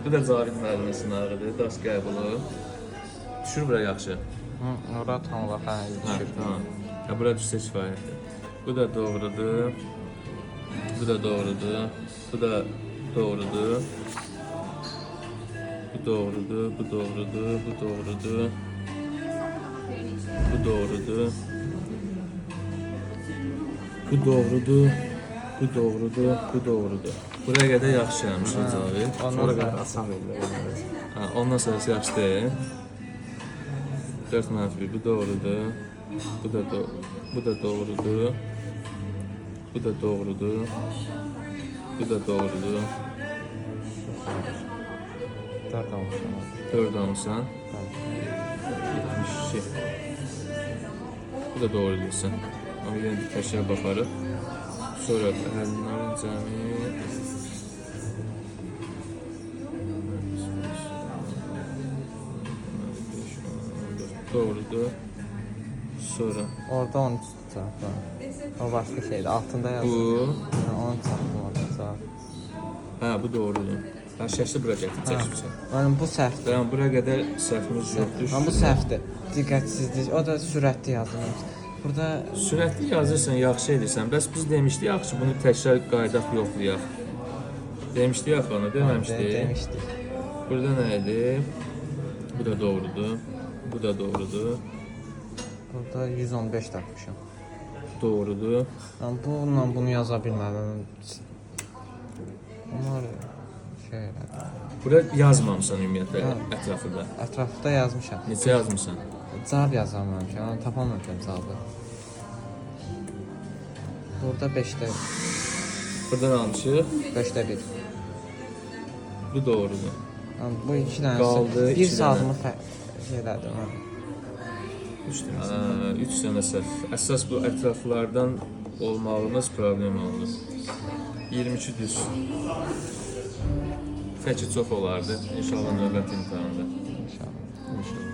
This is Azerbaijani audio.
Bu da Cavid müəllimin sınağıdır, dərs qəbulu. Düşür bura yaxşı. Ora tam olaraq düşür. Tamam. Ya bura düşsə kifayətdir. Bu da doğrudur. Bu da doğrudur. Bu da doğrudur. Bu doğrudur. Bu doğrudur. Bu doğrudur. Bu doğrudur. Bu doğrudur. Bu doğrudur. Bu doğrudur. Buraya qədər yaxşı gəlmişik Cavid. Sonra qədər asan verir. Ondan sonrası yaxşı deyil. 4 mənfi. Bu doğrudur. Bu da bu da doğrudur. Bu da doğrudur. Bu da doğrudur. 4 almışam. 4 almışsan. 72. Bu da doğru deyirsən. Amma yenə bir təkrar baxarıq. Sonra əllərin cəmi doğrudur. Sonra Orada 13 çarpı. O başqa şeydir. Altında yazır. bu. 10 çarpı orada. Hə, bu doğrudur. Hə, şəkli bura gətir, çəkmişəm. Yəni bu səhvdir. Tamam, bura qədər səhvimiz yoxdur. Amma bu səhvdir. Diqqətsizlik. O da sürətli yazılmış. Burada Sürətli yazırsan, yaxşı edirsən. Bəs biz demişdik axı bunu təkrar qaydaq yoxlayaq. Demişdik axı onu, deməmişdik. demişdik. Burada nə idi? Bu da doğrudur. Bu da doğrudur. Burada 115 tapmışam. Doğrudur. Yəni bununla bunu yaza bilmərəm. Bunlar şeylər. Bura yazmamısan ümumiyyətlə Hə. ətrafında. Ətrafda yazmışam. Neçə yazmısan? Cavab yazamamışam. Yəni tapamamışam cavabı. Burada 5-də Buradan almışıq. 5-də 1. Bu doğrudur. Yəni bu iki dənəsi Qaldı, 1 iki dənə. saatımı şeylədir. 3 dənə səhv. Əsas bu ətraflardan olmağımız problem oldu. 22 düz. Təki çox olardı. İnşallah növbəti imtahanda. İnşallah. İnşallah.